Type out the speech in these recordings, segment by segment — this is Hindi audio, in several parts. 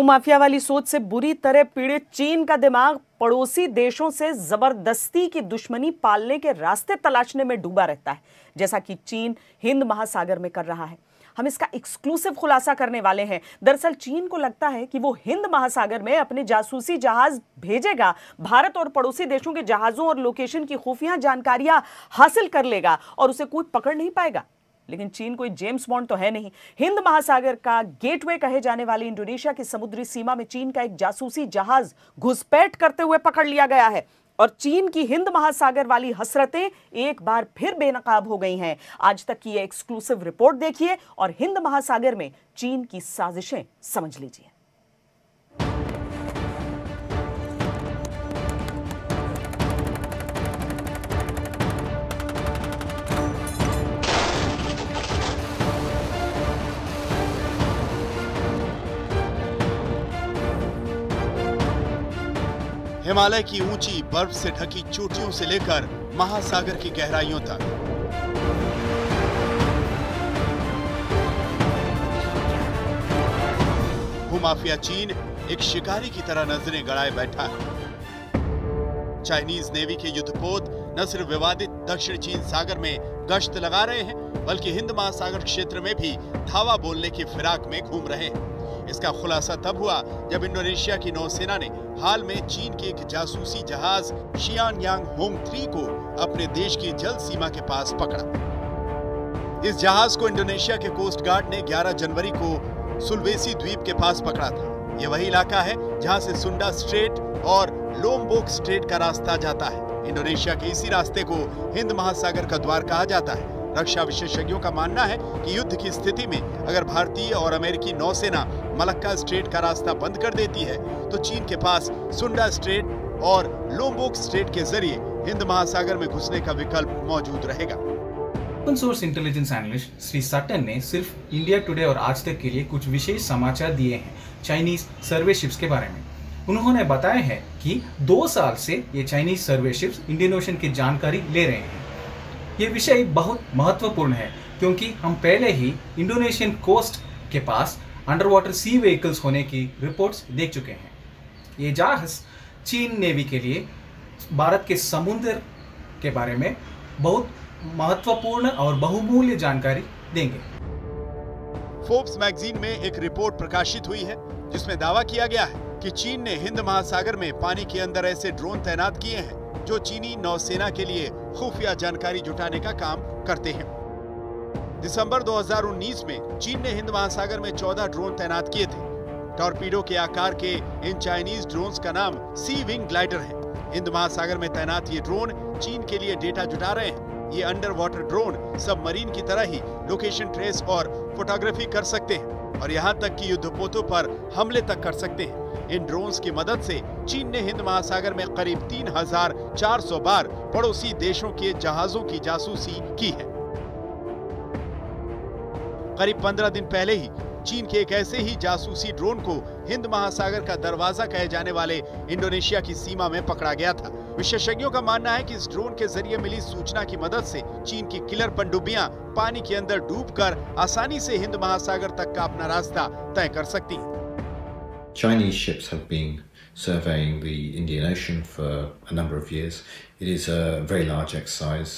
भूमाफिया वाली सोच से बुरी तरह पीड़ित चीन का दिमाग पड़ोसी देशों से जबरदस्ती की दुश्मनी पालने के रास्ते तलाशने में डूबा रहता है, जैसा कि चीन हिंद महासागर में कर रहा है। हम इसका एक्सक्लूसिव खुलासा करने वाले हैं। दरअसल चीन को लगता है कि वो हिंद महासागर में अपने जासूसी जहाज भेजेगा, भारत और पड़ोसी देशों के जहाजों और लोकेशन की खुफिया जानकारियां हासिल कर लेगा और उसे कोई पकड़ नहीं पाएगा। लेकिन चीन कोई जेम्स बॉन्ड तो है नहीं। हिंद महासागर का गेटवे कहे जाने वाली इंडोनेशिया की समुद्री सीमा में चीन का एक जासूसी जहाज घुसपैठ करते हुए पकड़ लिया गया है और चीन की हिंद महासागर वाली हसरतें एक बार फिर बेनकाब हो गई हैं। आज तक की यह एक्सक्लूसिव रिपोर्ट देखिए और हिंद महासागर में चीन की साजिशें समझ लीजिए। हिमालय की ऊंची बर्फ से ढकी चोटियों से लेकर महासागर की गहराइयों तक भूमाफिया चीन एक शिकारी की तरह नजरें गड़ाए बैठा है। चाइनीज नेवी के युद्धपोत न सिर्फ विवादित दक्षिण चीन सागर में गश्त लगा रहे हैं, बल्कि हिंद महासागर क्षेत्र में भी धावा बोलने की फिराक में घूम रहे हैं। इसका खुलासा तब हुआ जब इंडोनेशिया की नौसेना ने हाल में चीन के एक जासूसी जहाज शियानयांग होंग 3 को अपने देश की जल सीमा के पास पकड़ा। इस जहाज को इंडोनेशिया के कोस्ट गार्ड ने 11 जनवरी को सुलवेसी द्वीप के पास पकड़ा था। यह वही इलाका है जहां से सुंडा स्ट्रेट और लोम्बोक स्ट्रेट का रास्ता जाता है। इंडोनेशिया के इसी रास्ते को हिंद महासागर का द्वार कहा जाता है। रक्षा विशेषज्ञों का मानना है कि युद्ध की स्थिति में अगर भारतीय और अमेरिकी नौसेना मलक्का स्ट्रेट का रास्ता बंद कर देती है तो चीन के पास सुंडा स्ट्रेट और लोम्बोक स्ट्रेट के जरिए हिंद महासागर में घुसने का विकल्प मौजूद रहेगा। Open source intelligence analyst Shri Sutton ने सिर्फ इंडिया टुडे और आज तक के लिए कुछ विशेष समाचार दिए हैं चाइनीज सर्वे शिप्स के बारे में। उन्होंने बताया है कि 2 साल से ये चाइनीज सर्वे शिप्स इंडियन ओशन की जानकारी ले रहे हैं। ये विषय बहुत महत्वपूर्ण है क्योंकि हम पहले ही इंडोनेशियन कोस्ट के पास अंडर वाटर सी व्हीकल्स होने की रिपोर्ट्स देख चुके हैं। ये जहाज चीन नेवी के लिए भारत के समुद्र के बारे में बहुत महत्वपूर्ण और बहुमूल्य जानकारी देंगे। फोर्ब्स मैगजीन में एक रिपोर्ट प्रकाशित हुई है जिसमें दावा किया गया है कि चीन ने हिंद महासागर में पानी के अंदर ऐसे ड्रोन तैनात किए हैं जो चीनी नौसेना के लिए खुफिया जानकारी जुटाने का काम करते हैं। दिसंबर 2019 में चीन ने हिंद महासागर में 14 ड्रोन तैनात किए थे। टॉर्पीडो के आकार के इन चाइनीज ड्रोन्स का नाम सी विंग ग्लाइडर है। हिंद महासागर में तैनात ये ड्रोन चीन के लिए डेटा जुटा रहे हैं। ये अंडर वाटर ड्रोन सबमरीन की तरह ही लोकेशन ट्रेस और फोटोग्राफी कर सकते हैं और यहाँ तक कि युद्धपोतों पर हमले तक कर सकते हैं। इन ड्रोन्स की मदद से चीन ने हिंद महासागर में करीब 3400 बार पड़ोसी देशों के जहाजों की जासूसी की है। करीब 15 दिन पहले ही चीन के एक ऐसे ही जासूसी ड्रोन को हिंद महासागर का दरवाजा कहे जाने वाले इंडोनेशिया की सीमा में पकड़ा गया था। विशेषज्ञों का मानना है कि इस ड्रोन के जरिए मिली सूचना की मदद से चीन की किलर पनडुब्बियां पानी के अंदर डूबकर आसानी से हिंद महासागर तक का अपना रास्ता तय कर सकती हैं। Chinese ships have been surveying the Indian Ocean for a number of years. It is a very large exercise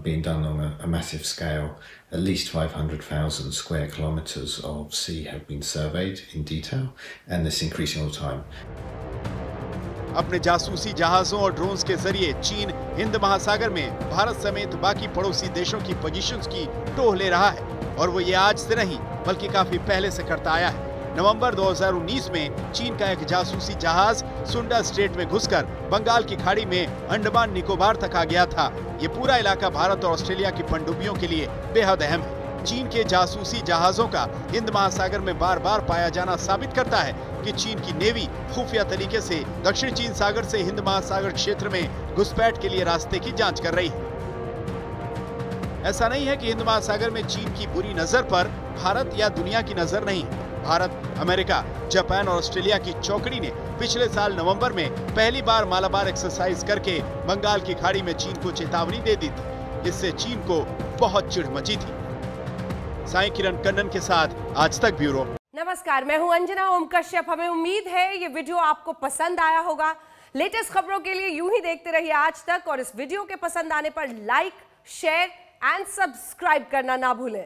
being done on a massive scale. At least 500,000 square kilometers of sea have been surveyed in detail, and it's increasing all the time. अपने जासूसी जहाजों और ड्रोन्स के जरिए चीन हिंद महासागर में भारत समेत बाकी पड़ोसी देशों की पोजीशंस की टोह ले रहा है और वो ये आज से नहीं बल्कि काफी पहले से करता आया है। नवंबर 2019 में चीन का एक जासूसी जहाज सुंडा स्ट्रेट में घुसकर बंगाल की खाड़ी में अंडमान निकोबार तक आ गया था। ये पूरा इलाका भारत और ऑस्ट्रेलिया की पनडुब्बियों के लिए बेहद अहम है। चीन के जासूसी जहाजों का हिंद महासागर में बार बार पाया जाना साबित करता है कि चीन की नेवी खुफिया तरीके से दक्षिण चीन सागर से हिंद महासागर क्षेत्र में घुसपैठ के लिए रास्ते की जांच कर रही है। ऐसा नहीं है कि हिंद महासागर में चीन की बुरी नजर पर भारत या दुनिया की नजर नहीं है। भारत, अमेरिका, जापान और ऑस्ट्रेलिया की चौकड़ी ने पिछले साल नवंबर में पहली बार मालाबार एक्सरसाइज करके बंगाल की खाड़ी में चीन को चेतावनी दे दी थी। इससे चीन को बहुत चिढ़ मची थी। साई किरण कन्नन के साथ आज तक ब्यूरो। नमस्कार, मैं हूं अंजना ओम कश्यप। हमें उम्मीद है ये वीडियो आपको पसंद आया होगा। लेटेस्ट खबरों के लिए यूं ही देखते रहिए आज तक, और इस वीडियो के पसंद आने पर लाइक, शेयर एंड सब्सक्राइब करना ना भूलें।